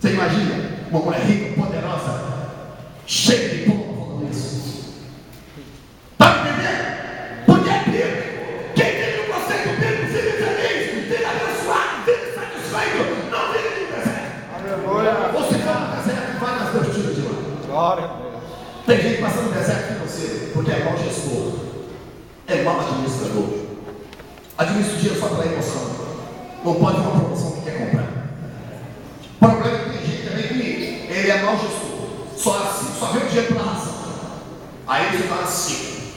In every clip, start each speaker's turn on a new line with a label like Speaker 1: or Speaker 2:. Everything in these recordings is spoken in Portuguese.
Speaker 1: Você imagina uma mulher rica, poderosa, cheia de pompa falando isso? Está me entendendo? Porque é bíblico. Quem tem o conceito bíblico vive feliz, vive abençoado, vive satisfeito, não vive no deserto.
Speaker 2: Aleluia.
Speaker 1: Você vai no deserto e vai nas duas tiras de lá.
Speaker 2: Glória a Deus.
Speaker 1: Tem gente passando deserto financeiro porque é mau gestor, é mau administrador, administra o dinheiro só pela emoção, não pode ter uma promoção que quer comprar. O problema é que tem gente também que ele é mau gestor, só vê o dinheiro pela ração, aí ele está assim,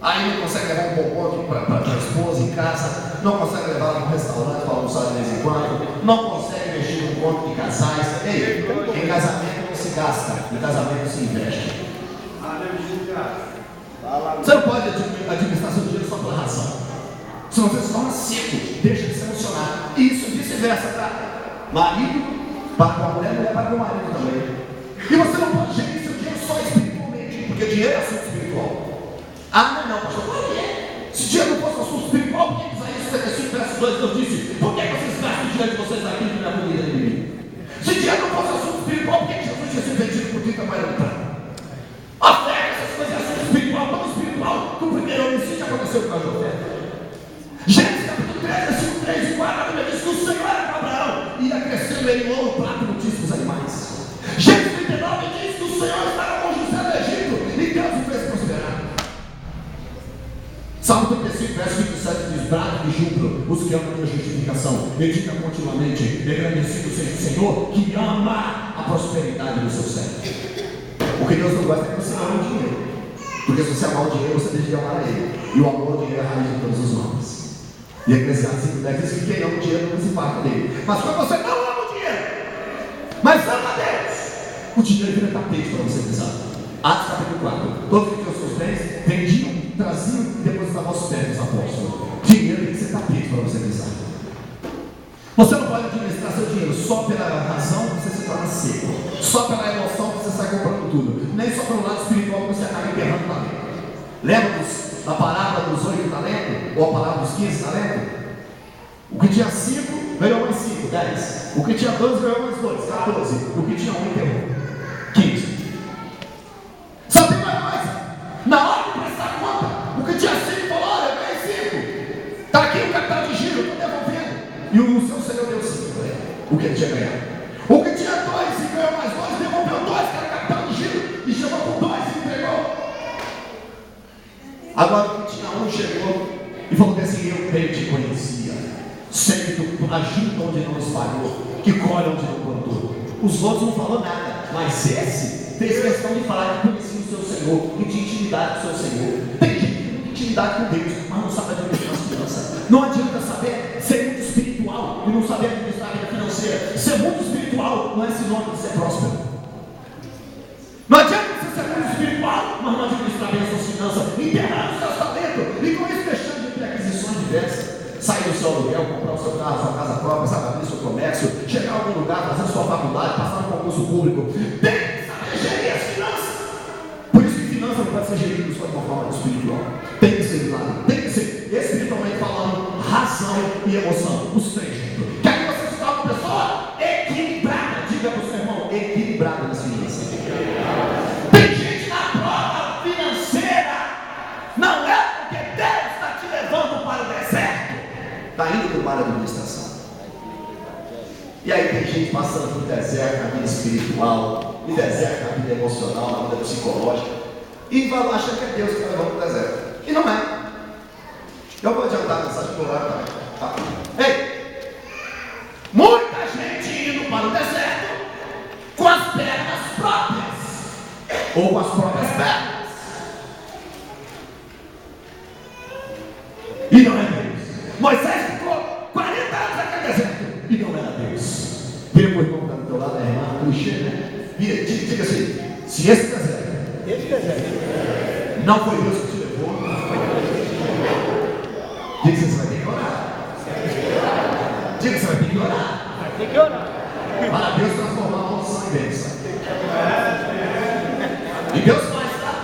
Speaker 1: aí não consegue levar um bombom para a esposa em casa, não consegue levar ela para um restaurante para almoçar de vez em quando, não consegue mexer no encontro de casais. Ei, em casamento não se gasta, em casamento se investe. Você não pode administrar seu dinheiro só pela razão, senão você se torna seco, deixa de se emocionar. E isso vice-versa, tá? Marido para com a mulher, mulher para com o marido também. E você não pode gerir seu dinheiro só espiritualmente, porque dinheiro é assunto espiritual. Ah, não, pastor, por quê? Se dinheiro não fosse assunto espiritual, por que Isaías 55, verso 2, Deus disse: por que vocês gastam o dinheiro de vocês aqui que não é bonita de mim? Se dinheiro não fosse assunto espiritual, por que Jesus tinha sido vendido por 30 moedas de prata? Oferta, essas coisas é assunto espiritual, tão espiritual que o primeiro homicídio aconteceu por causa da oferta. Gênesis capítulo 3, versículo 3 e 4, a Bíblia diz que o Senhor era com Abraão, ia crescendo ele em ouro, prata e muitíssimos animais. Gênesis 39 diz que o Senhor estava com José no Egito e Deus o fez prosperar. Salmo 35, verso 27 diz: brado de júbilo os que amam a minha justificação, medita continuamente, engrandecido seja o Senhor que ama a prosperidade do seu servo. O que Deus não gosta é que você ama o dinheiro, porque se você amar o dinheiro, você deixa de amar a ele, e o amor ao dinheiro é a raiz de todos os males. E Eclesiastes 5:10 diz que quem ama o dinheiro não se farta dele. Mas quando você não ama o dinheiro, mas ama a Deus, o dinheiro vira tapete para você pisar. Atos capítulo 4: todos que tinham seus bens vendiam, traziam e depositavam aos pés dos apóstolos. Dinheiro tem que ser tapete para você pisar. Você não pode administrar seu dinheiro só pela razão que você se torna seco, só pela emoção que você sai comprando tudo, nem só pelo lado espiritual que você acaba enterrando lá dentro. Lembra-nos da parábola dos 8 talentos, ou a parábola dos 15 talentos? O que tinha 5 ganhou mais 5, 10. O que tinha 12 ganhou mais 2, 14. O que tinha 1 enterrou, 15. Só tem mais coisa. Na hora de prestar conta, o que tinha 5 falou: olha, eu ganhei 5. Está aqui o capital de giro, estou devolvendo. E o seu Senhor deu 5, o que ele tinha ganhado. O que tinha 2 e ganhou mais 2, devolveu 2, que era capital de giro, e chegou com 2 e entregou. Agora o que tinha 1 chegou e falou assim: eu bem te conhecia, sei que tu ajuda onde não espalhou, que colhe onde não plantou. Os outros não falou nada, mas esse fez questão de falar que conhecia o seu Senhor, que tinha intimidade com o seu Senhor. Tem gente que tem intimidade com Deus, mas não sabe administrar as finanças. Não adianta saber ser muito espiritual e não saber administrar a vida financeira. Ser muito espiritual não é sinônimo de ser próspero. Não adianta você ser muito espiritual, mas não administrar bem as suas finanças, enterrar os seus talentos e com isso deixando de ter aquisições diversas. Sair do seu aluguel, comprar o seu carro, sua casa própria, sabe, abrir seu comércio, chegar a algum lugar, fazer sua faculdade, passar no concurso público. Tem que saber gerir as finanças. Por isso que finanças não pode ser gerido só de uma forma espiritual. Tem que ser do lado, tem que ser espiritualmente falando, razão e emoção, os três juntos. Quer que você se torne uma pessoa equilibrada? Diga para o seu irmão: equilibrada nas finanças. Tem gente na prova financeira, não é porque Deus está te levando para o deserto, está indo para uma administração. E aí tem gente passando por deserto na vida espiritual, e deserto na vida emocional, na vida psicológica, e vai lá achar que é Deus que está levando para o deserto. E não é. Eu vou adiantar a mensagem do horário também. Tá? Ei! Muita gente indo para o deserto com as pernas próprias, ou com as próprias pernas. E não é Deus. Moisés ficou 40 anos naquele deserto e não era Deus. Vira para o irmão que está do teu lado, é irmã, clichê, né? Vira, diga assim: se esse deserto não foi Deus que te levou, diga que você vai ter que orar. Diga que você vai ter que orar.
Speaker 2: Vai ter que orar.
Speaker 1: Para Deus transformar a maldição em bênção. E Deus faz, tá?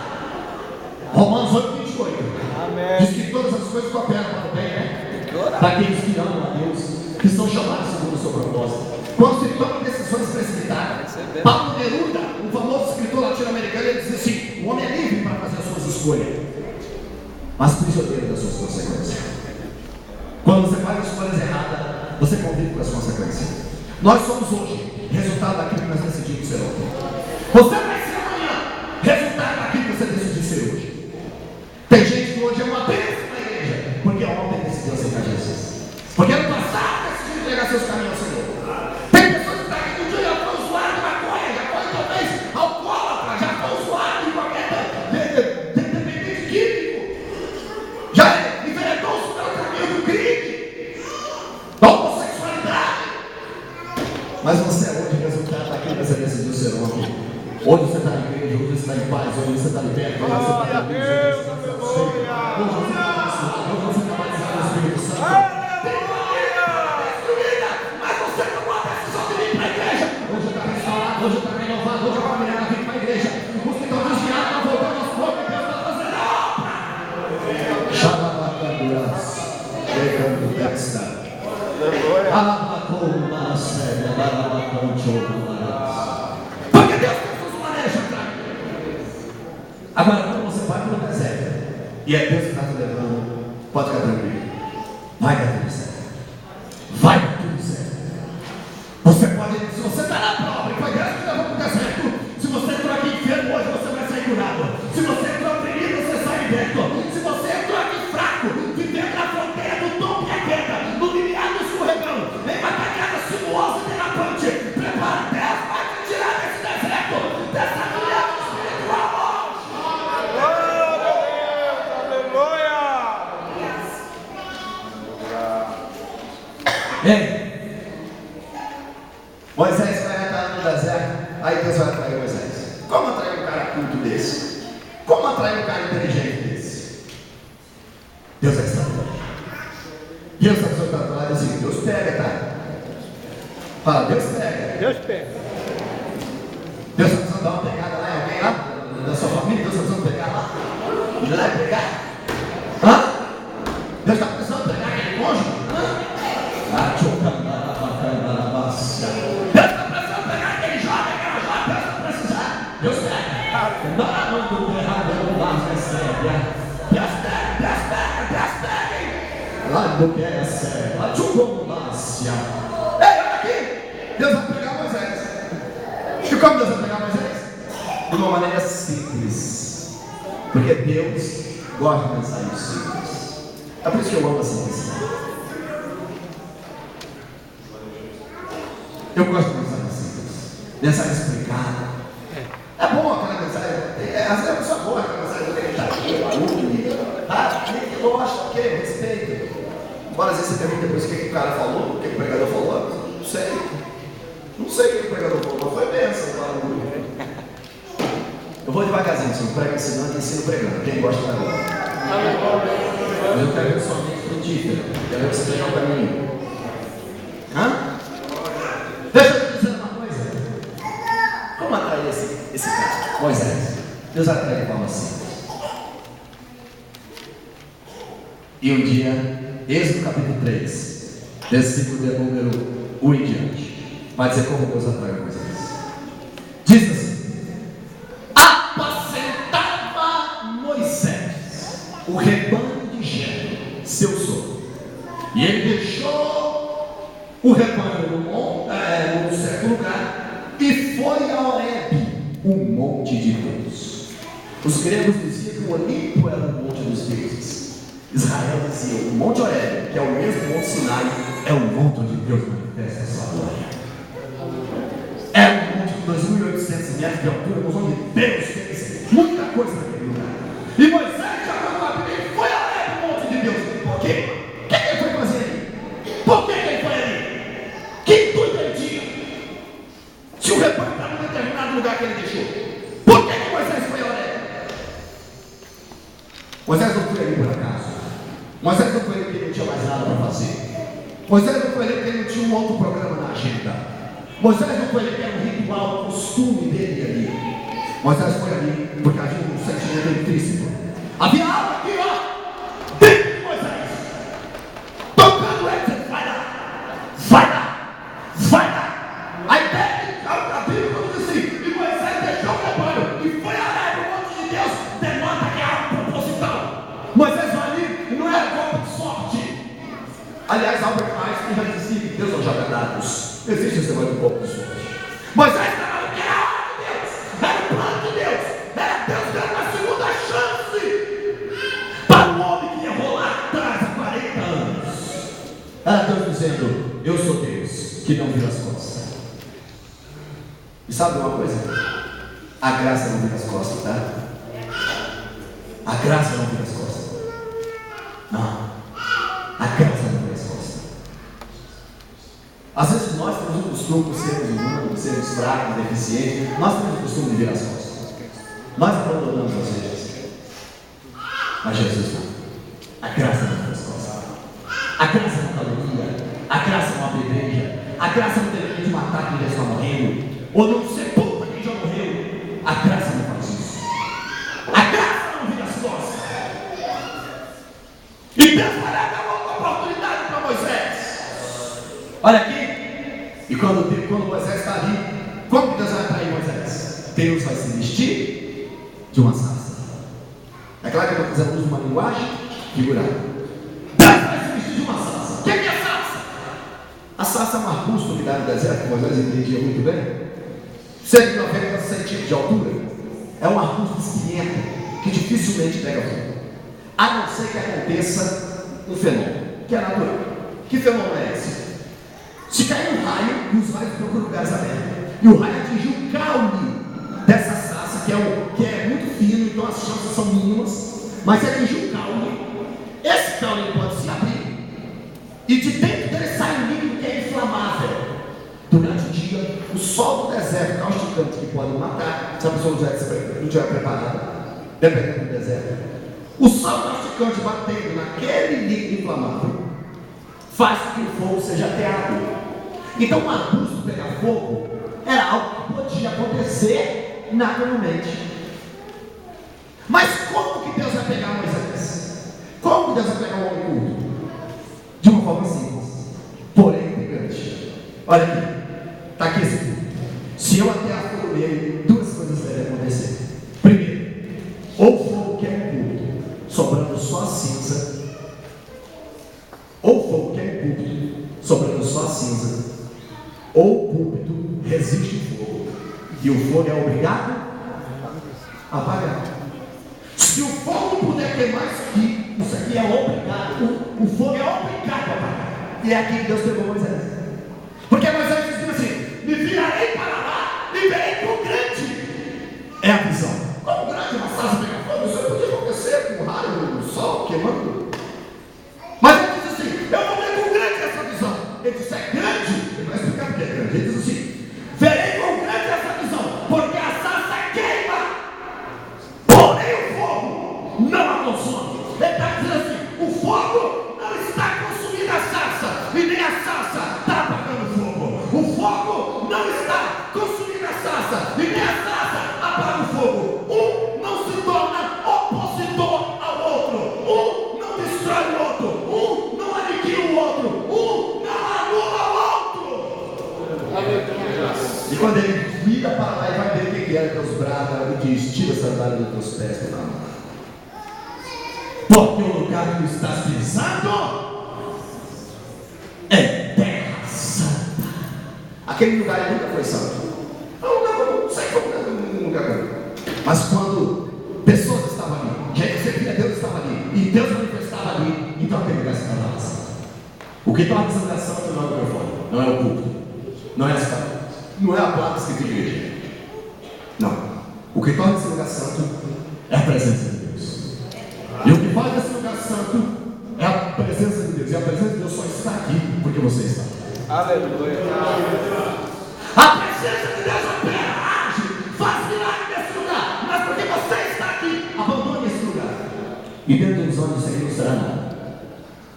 Speaker 1: Romanos 8:28.
Speaker 2: Amém.
Speaker 1: Diz que todas as coisas cooperam para o bem, né? Para aqueles que amam a Deus, que são chamados segundo o seu propósito. quando se tomam decisões precipitadas. Pablo Neruda, um famoso escritor latino-americano, ele diz assim: o homem é livre para fazer as suas escolhas, mas prisioneiro das suas consequências. Quando você faz escolhas erradas, você convive com as consequências. Nós somos hoje resultado daquilo que nós decidimos ser ontem. Você vai ser amanhã resultado daquilo que você decidiu ser hoje. Tem gente que hoje é uma bênção na igreja porque ontem decidiu aceitar Jesus, porque ano passado decidiu entregar seus caminhos ao Senhor. Tem pessoas que estão aqui no dia já foi usuário de maconha, já foi talvez alcoólatra, já foi usuário de qualquer dependente químico, já enveredou-se pelo caminho do crime, da homossexualidade. Mas você é hoje resultado daquilo que você decidiu ser ontem. Hoje você está na igreja, hoje você está em paz, hoje você está liberto, hoje você está feliz, hoje você está satisfeito, hoje você está abençoado, hoje você está batizado no Espírito Santo. Tem uma vida destruída, mas você tomou a decisão de vir para a igreja. Hoje está restaurado, hoje está renovado, hoje a família está vindo para a igreja. Os que estão desviados estão voltando aos poucos e Deus está fazendo obra. Xalabacaduras, pegando festa. Alabacoma, séria, barabacão, chocolate. Porque Deus tem suas maneiras de entrar. Agora, quando você vai para o deserto e é Deus que está te levando, pode ficar tranquilo. Vai dar tudo certo. Vai dar tudo certo. Você pode, se você está na prova e foi Deus que levou para o deserto, se você entrou aqui enfermo hoje, você vai sair curado. Se você entrou oprimido, você sai liberto. Se você entrou aqui fraco, vivendo na fronteira do tom e a queda, no limiar do escorregão, em uma tacada sinuosa e derrapante, prepara Deus, vai te tirar desse deserto, dessa caminhada espiritual. Ei, Moisés vai entrar no deserto, aí Deus vai atrair Moisés. Como atrair um cara culto desse? Como atrair um cara inteligente desse? Deus é extraordinário. Deus está soltando lá e diz assim: Deus pega, tá? Fala, Deus pega.
Speaker 2: Deus pega.
Speaker 1: Deus está precisando dar uma pegada lá em alguém lá? Da sua família? Deus está precisando pegar lá? Ir lá e pegar? Hã? Deus está precisando pegar aquele cônjuge? Hã? Deus está precisando pegar aquele jovem, aquela jovem, Deus está precisando. Deus pega. Não, não, errado, não dá, Deus pega. Lá do que é sério. Lá de Chugomácia. Ei, olha aqui. Deus vai pegar Moisés. E como Deus vai pegar Moisés? De uma maneira simples. Porque Deus gosta de mensagens simples. É por isso que eu amo a simplicidade. Eu gosto de mensagens simples. Mensagem explicada. É bom aquela mensagem. Às vezes a pessoa gosta daquela mensagem meditativa, barulho. Tá? Quem gosta, ok, respeita. Embora às vezes você pergunta depois o que o cara falou, o que o pregador falou. Não sei. Não sei o que o pregador falou. Foi bênção o barulho. Eu vou devagarzinho, se eu prego ensinando, ensino pregando. Quem gosta vai agora. Mas eu quero ver somente frutífero. Quero ver você pegar o caminho. Hã? Deixa eu te dizer uma coisa. Como atrair esse cara? Moisés. Deus atrai de forma simples. E um dia, Êxodo capítulo 3, versículo de número 1 em diante, vai dizer como Deus atrai Moisés. Diz assim: apacentava Moisés o rebanho de Jetro, seu sogro, e ele deixou o rebanho num certo lugar e foi a Horebe, o monte de Deus. Os gregos diziam que o Olimpo era o monte dos deuses. Israel dizia: o monte Horebe, que é o mesmo monte Sinai, é o monte onde Deus manifesta a sua glória. É um monte de 2.800 metros de altura, mas onde Deus fez muita coisa naquele lugar. E Moisés já foi para e foi a Horebe, o monte de Deus. Por quê? O que ele foi fazer ali? Por que ele foi ali? Que intuito ele tinha? Se o rebanho estava em determinado lugar que ele deixou, por que Moisés foi a Horebe? Moisés não foi ali por acaso. Moisés não foi ali porque ele não tinha mais nada para fazer. Moisés não foi ali porque ele não tinha um outro programa na agenda. Moisés não foi ali porque era um ritual, um costume dele ali. Moisés foi ali porque havia um sentimento intrínseco. Havia algo aqui, ó, dentro de Moisés, tocando ele, dizendo: vai lá, vai lá, vai lá. existe esse negócio de pouco de sorte. Moisés estava no que era a hora de Deus, era o plano de Deus, era Deus dando a segunda chance para um homem que ia rolar atrás há 40 anos. Era Deus dizendo: eu sou Deus que não vira as costas. E sabe uma coisa? A graça não vira as costas, tá? A graça não vira as costas. Não. A graça não vira as costas. Às vezes nós temos o costume, por sermos humanos, sermos fracos, deficientes, nós temos o costume de virar as costas. Nós abandonamos as vezes. Mas Jesus não. A graça não vira as costas. A graça não calunia. A graça não apedreja. A graça não tem de matar quem já está morrendo, ou não sepulta quem já morreu. A graça não faz isso. A graça não vira as costas. E Deus vai dar uma oportunidade para Moisés. Olha aqui. E quando Moisés está ali, como que Deus vai atrair Moisés? Deus vai se vestir de uma sarça. É claro que eu estou fazendo uso de uma linguagem figurada. Deus vai se vestir de uma sarça. O que é a sarça? A sarça é um arbusto que dá no deserto, que Moisés entendia muito bem. 190 centímetros de altura. É um arbusto espinhento que dificilmente pega fogo, a não ser que aconteça um fenômeno que é natural. Que fenômeno é esse? Se cair um raio, e os raios procuram lugares abertos, e o raio atingir o caule dessa sarça, que é muito fino, então as chances são mínimas, mas se atingir o caule, esse caule pode se abrir, e de dentro dele sai um líquido que é inflamável. Durante o dia, o sol do deserto causticante que pode matar, se a pessoa não estiver preparada, dependendo do deserto, o sol causticante batendo naquele líquido inflamável faz com que o fogo seja ateado. Então o arbusto pegar fogo era algo que podia acontecer naturalmente. Mas como que Deus vai pegar Moisés? Como que Deus vai pegar o homem culto? De uma forma simples, porém intrigante. Olha aqui, está aqui esse culto. Se eu atear fogo nele, duas coisas devem acontecer. Primeiro, ou fogo que é um culto, sobrando só a cinza, ou fogo que é um culto, sobrando só a cinza, ou o púlpito resiste o fogo, e o fogo é obrigado a apagar. Se o fogo puder queimar isso aqui é obrigado, o fogo é obrigado a apagar. E é aqui que Deus pegou Moisés. Porque Moisés disse assim: me virarei para lá e verei quão grande é a visão. Quão grande uma sarça pegar fogo? Isso podia acontecer com o raio, o sol queimando. Mas ele disse assim: eu vou ver quão grande é essa visão. Ele disse: é grande. Ele vai explicar porque é grande. Ele diz assim: verei quão grande é essa visão, porque a sarça queima, porém o fogo não a consome. Ele está dizendo assim: o fogo não está consumindo a sarça, e nem a sarça está apagando o fogo. O fogo não está consumindo a sarça, e nem a sarça apaga o fogo. Um não se torna opositor ao outro, um não destrói o outro, um não aniquila o outro, um não anula o outro. E quando ele vira para lá e vai ver o que era Deus brava, ele diz: tira a sandália dos teus pés, meu amado, porque o lugar que tu estás pisando é terra santa. Aquele lugar nunca foi santo. Não sei como nunca foi. Mas quando pessoas estavam ali, gente que servia Deus estava ali, e Deus manifestava ali, então aquele lugar se tornava santo. O que torna esse lugar santo não é o microfone, não é o púlpito, não é não é a placa escrita de igreja. Não. O que torna esse lugar santo é a presença de Deus. E o que faz esse lugar santo é a presença de Deus. E a presença de Deus só está aqui porque você está aqui. Aleluia. A presença de Deus opera, age, faz milagre nesse lugar. Mas porque você está aqui, abandone esse lugar. E dentro dos olhos isso aqui não será nada.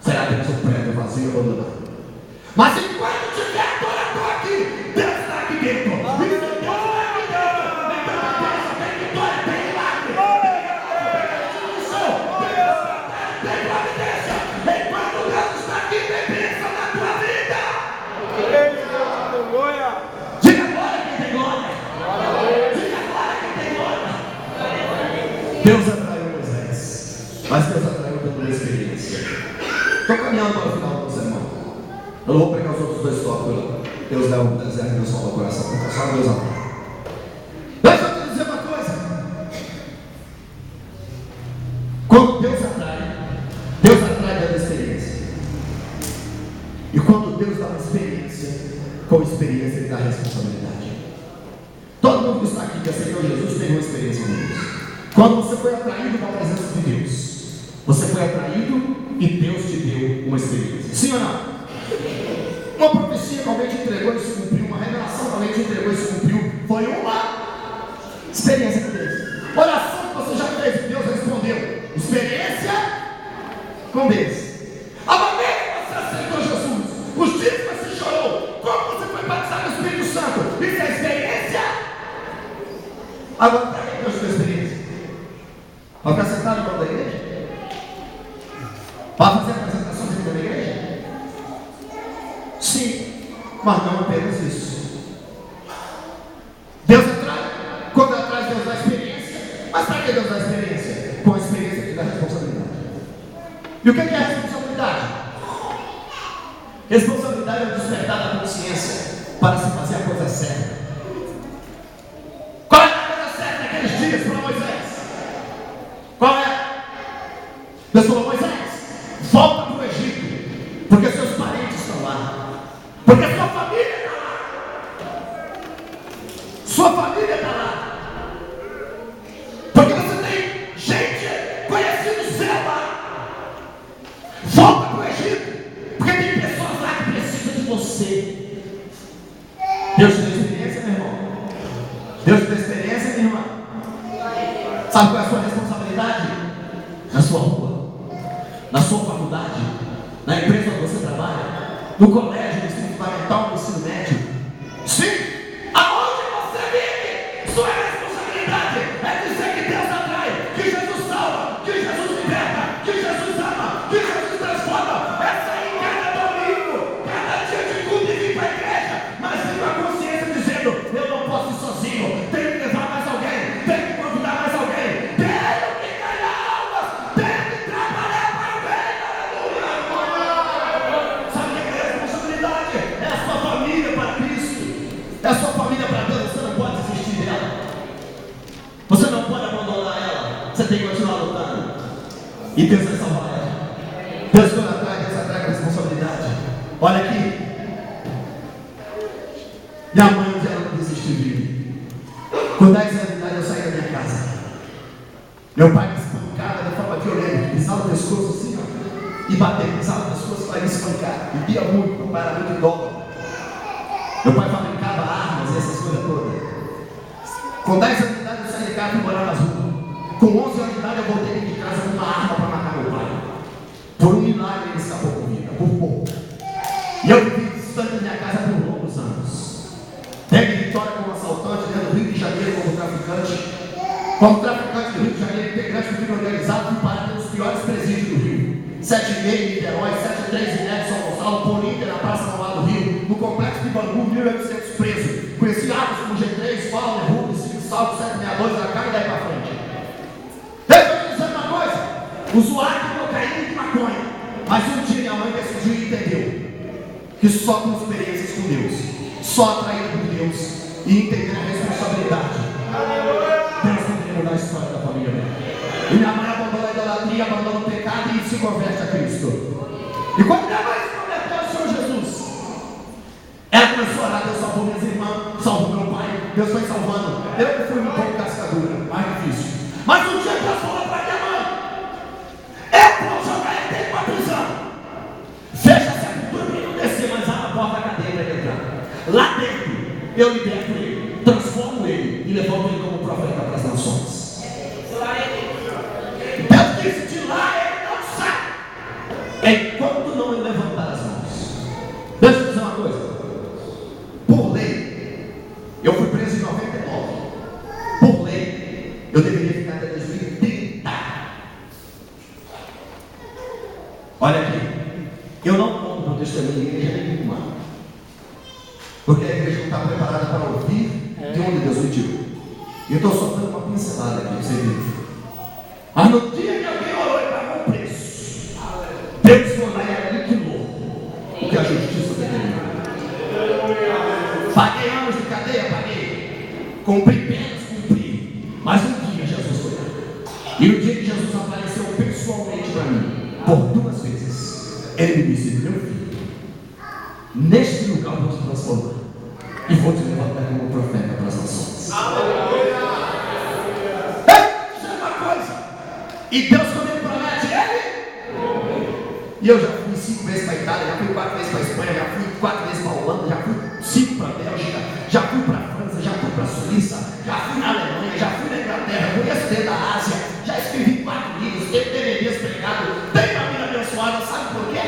Speaker 1: Será apenas um prédio vazio e abandonado. Mas enquanto tiver adorador aqui, Deus está aqui dentro. E se Deus está aqui dentro, então tem vitória, tem milagre, tem revolução, tem providência. Enquanto Deus está aqui, tem bênção na tua vida. Diga glória quem tem glória. Diga glória quem tem glória. Deus atraiu Moisés, mas Deus atraiu dando uma experiência. Estou caminhando para o final do sermão. Eu não vou pegar os outros dois tópicos lá. Deus leva para o deserto, Deus fala o coração, porque só Deus atrai. Deixa eu te dizer uma coisa. Quando Deus atrai dando experiência. E quando Deus dá uma experiência, com experiência Ele dá responsabilidade. Todo mundo que está aqui que aceitou Jesus teve uma experiência com Deus. Quando você foi atraído para a presença de Deus, você foi atraído e Deus te deu uma experiência. Sim ou não? Uma profecia que alguém te entregou e se cumpriu, uma revelação que alguém te entregou e se cumpriu, foi uma experiência com Deus. Oração que você já fez, Deus respondeu. Experiência com Deus. A maneira que você aceitou Jesus, os dias que você chorou, como você foi batizado no Espírito Santo, isso é experiência. Agora, para que Deus te deu experiência? Para ficar sentado no banco da igreja? Para fazer apresentações aqui da igreja? Sim, mas não apenas isso. Deus atrai, quando atrai, Deus dá experiência. Mas para que Deus dá experiência? Com a experiência que dá responsabilidade. E o que é a responsabilidade? Responsabilidade é o despertar da consciência para se fazer a coisa certa. Qual é a coisa certa naqueles dias para Moisés? Qual é? Deus falou: Moisés, volta para o Egito, porque seus parentes estão lá, porque sua família está lá, sua família está lá, porque você tem gente conhecida do céu lá. Volta para o Egito, porque tem pessoas lá que precisam de você. Deus te deu experiência, meu irmão? Deus te deu experiência, minha irmã? Sabe qual é a sua responsabilidade? Na sua rua, na sua faculdade, na empresa onde você trabalha, no colégio, no ensino fundamental, no ensino médio. Sim, aonde você vive, sua responsabilidade é dizer que Deus atrai, que Jesus salva, que Jesus liberta, que Jesus ama, que Jesus transforma. É sair cada domingo, cada dia de culto e vir para a igreja, mas vir com a consciência dizendo: eu não posso ir sozinho, tenho que levar mais alguém, tenho que convidar mais alguém, tenho que ganhar almas, tenho que trabalhar para o reino. Aleluia! Sabe o que é a responsabilidade? É a sua família para Cristo, é a sua família para Deus. Você não pode desistir dela, você não pode abandonar ela, você tem que continuar lutando, e Deus vai salvar ela. Deus quando atrai, Deus atrai com responsabilidade. Olha aqui, minha mãe um dia não desistiu de mim. Com 10 anos de idade eu saí da minha casa. Meu pai me espancava de forma violenta, pisava o pescoço assim, ó, e bateu, pisava o pescoço para me espancar. Bebia muito, meu pai era muito idólatra. Meu pai fabricava armas e essas coisas todas. Com 10 anos de idade eu saí de casa e fui morar nas ruas. Com 11 anos de idade eu voltei de casa com uma arma para matar meu pai. Por um milagre ele escapou com vida, por pouco. E eu vivi distante da minha casa por longos anos. Teve Vitória como assaltante dentro do Rio de Janeiro como traficante. Como traficante do Rio de Janeiro, integrante do crime organizado, fui parar nos piores presídios do Rio. 7,5 em Niterói, 7,3 em Neto, São Gonçalo, Polícia na Praça Nova do Rio, no Complexo de Bangu, 1.800 presos. Conheci águas como G3, Fala, Nerrudo, Cinco Salto, 762, da cara e daí para frente. Deixa eu te dizer uma coisa: usuário de cocaína e de maconha. Mas um dia minha mãe decidiu e entendeu que só com experiências com Deus, só atraído por Deus e entender a responsabilidade, Deus poderia mudar a história da família dela. E minha mãe abandona a idolatria, abandona o pecado e se converte a Cristo. E quando minha mãe se converteu ao Senhor Jesus, ela começou a orar: Deus salvou minhas irmãs, salvou meu pai, Deus foi salvando. Eu que fui um pouco cascadura, mais difícil. Mas um dia Deus falou para minha mãe: eu vou jogar ele dentro da prisão. Fecha a sepultura para ele não descer, mas abre a porta da cadeia para ele entrar. Lá dentro eu liberto ele, transformo ele e levanto ele como profeta para as nações. Deus disse: de lá ele não sai enquanto não levantar as mãos. Deixa eu dizer uma coisa: por lei, eu fui preso em 99. Por lei, eu deveria ficar até 2030. Olha aqui, eu não conto para o testemunho de igreja nenhuma, porque a igreja não está preparada para ouvir de onde Deus me tirou. E eu estou só dando uma pincelada aqui para você ver. Mas no dia que alguém orou e pagou o preço, Deus foi lá e aniquilou o que a justiça determinou. Paguei anos de cadeia, paguei. Cumpri penas, cumpri. Mas um dia Jesus foi lá. E no dia que Jesus apareceu pessoalmente para mim, por 2 vezes, ele me disse: meu filho, neste lugar eu vou te transformar e vou te levantar como profeta para as nações. E Deus, quando Ele promete, Ele. E eu já fui 5 vezes para a Itália, já fui 4 vezes para a Espanha, já fui 4 vezes para a Holanda, já fui 5 para a Bélgica, já fui para a França, já fui para a Suíça, já fui na Alemanha, já fui na Inglaterra, conheço dentro da Ásia, já escrevi 4 livros, tenho DVDs pregados, tenho a vida abençoada, sabe por quê?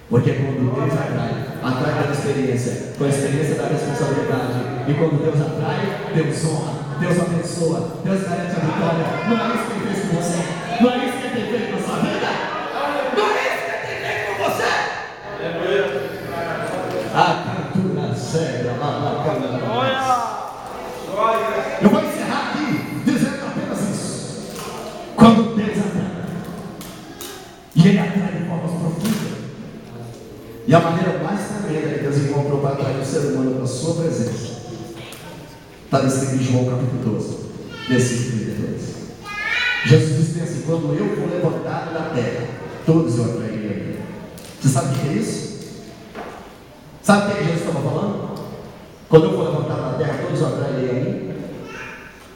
Speaker 1: Porque quando Deus atrai pela experiência, com a experiência da responsabilidade, e quando Deus atrai, Deus honra. Deus abençoa, Deus garante a vitória. Não é isso que Ele fez com você? Não é isso que Ele tem feito na sua vida? Não é isso que Ele tem feito com você? A cantura cega, eu vou encerrar aqui dizendo apenas isso. Quando Deus atrai, e Ele atrai de formas profundas, e a maneira mais tremenda que Deus encontrou para atrair o ser humano para a sua presença está descrito em João capítulo 12, versículo 32. Jesus disse assim: quando eu for levantado da terra, todos eu atrairei a mim. Você sabe o que é isso? Sabe o que Jesus estava falando? Quando eu for levantado da terra, todos eu atrairei a mim.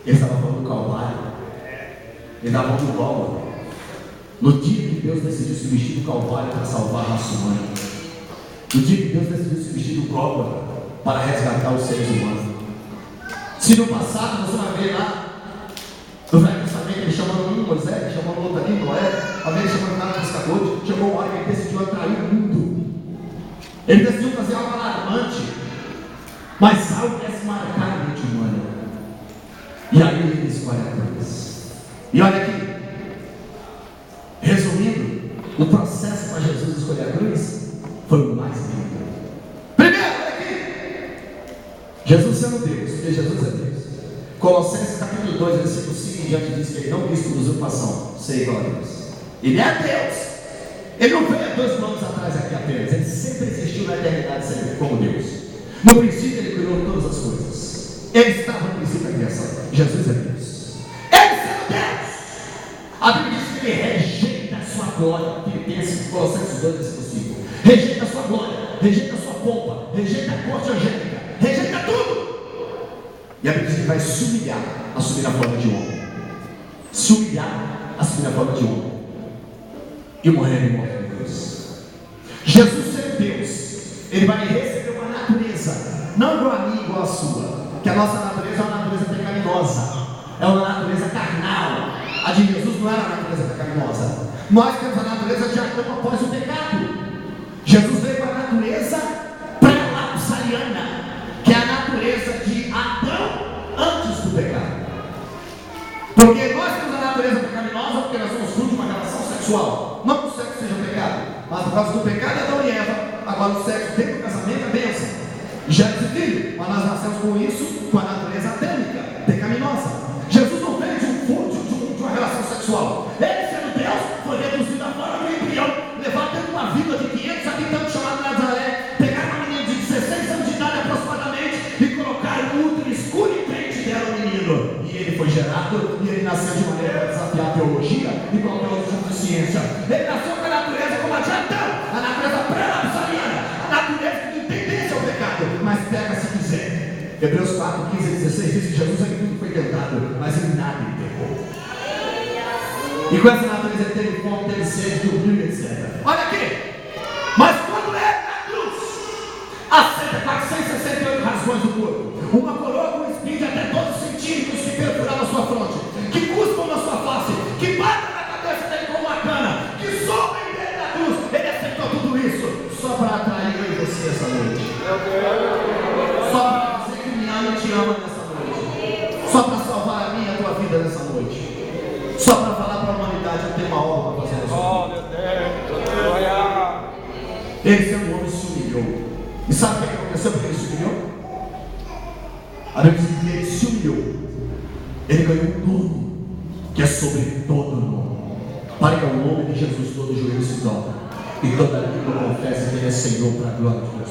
Speaker 1: Ele estava falando do Calvário. Ele estava falando do Gólgota. No dia que Deus decidiu se vestir do Calvário para salvar a raça humana, no dia que Deus decidiu se vestir do Gólgota para resgatar os seres humanos. Se no passado você vai ver lá no Velho Testamento, ele chamando um Moisés, chamando outro ali, Noé, alguém chamando nada pescador, chegou uma hora que ele decidiu atrair o mundo. Ele decidiu fazer algo alarmante, mas algo que se marcar a mente humana. E aí ele escolhe a cruz. E olha aqui, resumindo, o processo para Jesus escolher a cruz foi o mais lindo. Primeiro, olha aqui, Jesus sendo Deus, porque Jesus é Deus. Colossenses capítulo 2, versículo 5 em diante diz que ele não quis por usurpação ser igual a Deus. Ele é Deus. Ele não veio há 2 mil anos atrás aqui apenas. Ele sempre existiu na eternidade, sempre como Deus. No princípio ele criou todas as coisas. Ele estava no princípio da criação. Jesus é Deus. Ele sendo Deus, a Bíblia diz que ele rejeita a sua glória. Filipenses, Colossenses 2, versículo 5. Rejeita a sua glória, rejeita a sua pompa, rejeita a corte angélica, rejeita tudo. E a Bíblia diz que vai se humilhar, assumir a forma de homem. Se humilhar, assumir a forma de homem. E morrer em morte de cruz. Jesus sendo Deus, ele vai receber uma natureza, não igual a minha, igual a sua. Que a nossa natureza é uma natureza pecaminosa, é uma natureza carnal. A de Jesus não era a natureza pecaminosa. Nós temos a natureza de Adão após o pecado. Jesus veio com a natureza pré-lapsariana, que é a natureza de Adão antes do pecado. Porque nós temos a natureza pecaminosa porque nós somos fruto de uma relação sexual. Não que o sexo seja pecado, mas por causa do pecado Adão e Eva. Agora o sexo dentro do casamento é bênção. Gera esse filho, mas nós nascemos com isso, com a natureza adâmica, pecaminosa. Jesus não veio de um fruto de uma relação sexual. Ele, sendo Deus, foi reduzido à forma do embrião, levado dentro de uma vila de 500 habitantes chamada Nazaré, pegaram uma menina de 16 anos de idade aproximadamente e colocaram no útero escuro e quente dela o menino. E ele foi gerado e ele nasceu de maneira para desafiar a teologia e qualquer outro tipo de ciência. Ele nasceu com a natureza como a de Adão, a natureza pré-lapsariana, a natureza que tem tendência ao pecado, mas pega se quiser. Hebreus 4, 15 e 16 diz que Jesus em tudo foi tentado, mas em nada ele pecou. E com essa natureza ele teve fome, teve sede, dormiu, etc. Olha aqui, mas quando ele na cruz aceita 468 rasgões do corpo, uma coroa com espinho de até 12 centímetros que perfurava a sua fronte, que cuspam na sua face, que batam na cabeça dele com uma cana, que sobem dele na cruz, ele aceitou tudo isso só para atrair eu e você essa noite. Só para dizer que me ama e te ama nessa noite. Só para salvar a minha e a tua vida nessa noite. Só para falar para a humanidade que tem uma obra para fazer nessa noite. Ele sendo homem se humilhou. E sabe o que aconteceu porque ele se humilhou? A Bíblia diz que ele se humilhou. Ele ganhou um nome que é sobre todo nome. Para que ao nome de Jesus todo joelho se dobra e toda língua confesse que ele é Senhor para a glória de Deus.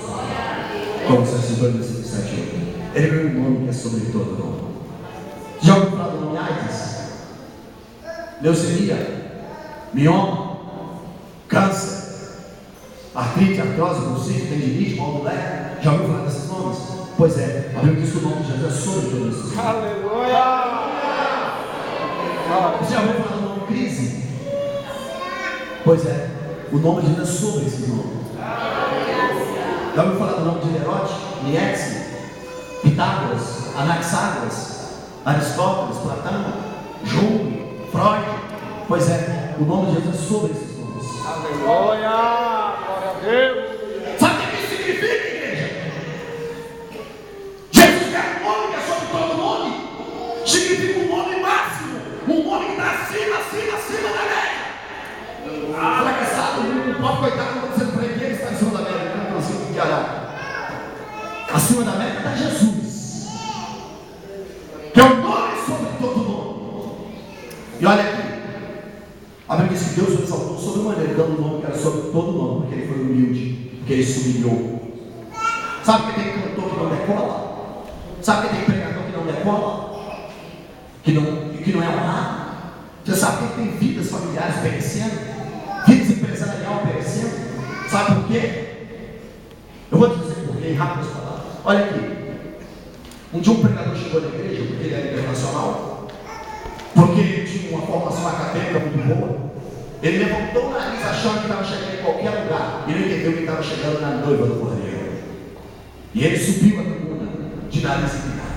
Speaker 1: Como se esses dois versículos 7 e 8. Ele ganhou um nome que é sobre todo nome. Já ouviu falar do nome AIDS? Leucemia, mioma, câncer, artrite, artrose, bursite, tendinite, mal do leque. Já ouviu falar desses nomes? Pois é, a Bíblia diz que o nome de Jesus é sobre todos esses nomes.
Speaker 2: Aleluia!
Speaker 1: Você já ouviu falar do nome crise? Pois é, o nome de Jesus é sobre esses nomes. Já ouviu falar do nome de Herodes, Nietzsche, Pitágoras, Anaxágoras, Aristóteles, Platão, Jung, Freud? Pois é, o nome de Jesus é sobre esses nomes.
Speaker 2: Aleluia! Glória a Deus!
Speaker 1: Sabe o que isso significa, igreja? Jesus é um nome que é sobre todo nome. Significa um nome máximo, um nome que está acima da média. Fracassado, o pobre coitado não está dizendo para ele que ele está acima da média, não é assim que hará. Acima da média está Jesus, que é o nome sobre todo nome. E olha aqui, a Bíblia diz que Deus o exaltou sobre maneira, dando um nome que era sobre todo nome, porque ele foi humilde, porque ele se humilhou. Sabe que tem cantor que não decola? Sabe que tem pregador que não decola? Que não é honrado? Você sabe que tem vidas familiares perecendo? Vidas empresariais perecendo? Sabe por quê? Eu vou te dizer por quê, em rápidas palavras. Olha aqui. Um dia um pregador chegou na igreja, porque ele era internacional, porque ele tinha uma formação acadêmica muito boa. Ele levantou o nariz achando que estava chegando em qualquer lugar. E não entendeu que estava chegando na noiva do Cordeiro. E ele subiu a tribuna de nariz inclinado.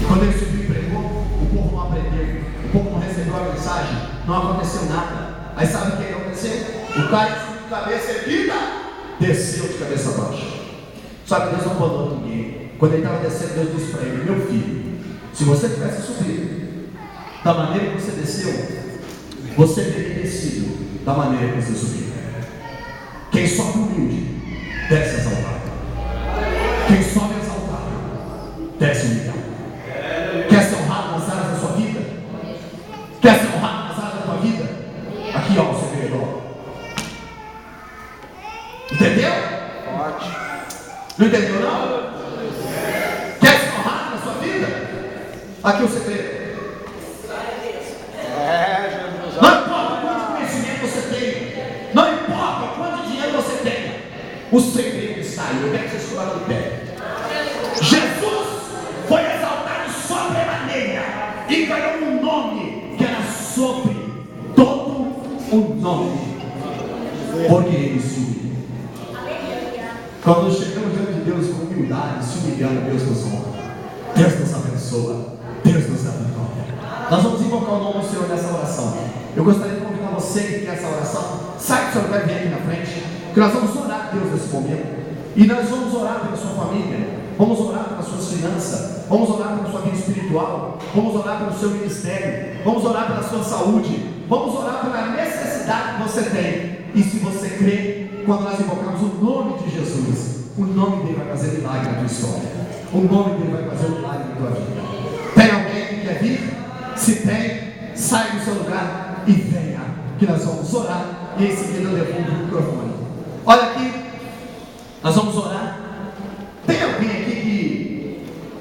Speaker 1: E quando ele subiu e pregou, o povo não aprendeu. O povo não recebeu a mensagem. Não aconteceu nada. Aí sabe o que aconteceu? O cara subiu de cabeça erguida, desceu de cabeça baixa. Sabe, Deus não abandonou ninguém. Quando ele estava descendo, Deus disse para ele: meu filho, se você tivesse subido da maneira que você desceu, você teria descido da maneira que você subiu. Quem sobe humilde, desce exaltado. Quem sobe exaltado, desce humilhado. Quer ser honrado nas áreas da sua vida? Quer ser honrado nas áreas da tua vida? Aqui, ó, o segredo, ó. Entendeu? Não entendeu, não? Quer ser honrado na sua vida? Aqui o segredo. Não importa quanto conhecimento você tem, não importa quanto dinheiro você tem, o segredo está aí. Eu quero que vocês coloquem de pé. Jesus foi exaltado sobremaneira e ganhou um nome que era sobre todo o nome, porque ele subiu. Quando chegamos diante de Deus com humildade, se humilhando, Deus nos honra, Deus nos abençoa, Deus nos dá vitória. Nós vamos invocar o nome do Senhor nessa oração. Eu gostaria de convidar você que quer essa oração, sai do seu lugar e vem aqui na frente, que nós vamos orar a Deus nesse momento. E nós vamos orar pela sua família, vamos orar pelas suas finanças, vamos orar pela sua vida espiritual, vamos orar pelo seu ministério, vamos orar pela sua saúde, vamos orar pela necessidade que você tem. E se você crê, quando nós invocamos o nome de Jesus, o nome dele vai fazer milagre na tua história, o nome dele vai fazer milagre na tua vida. Tem alguém que quer vir? Se tem, sai do seu lugar e venha, que nós vamos orar. E em seguida eu devolvo o microfone. Olha aqui, nós vamos orar.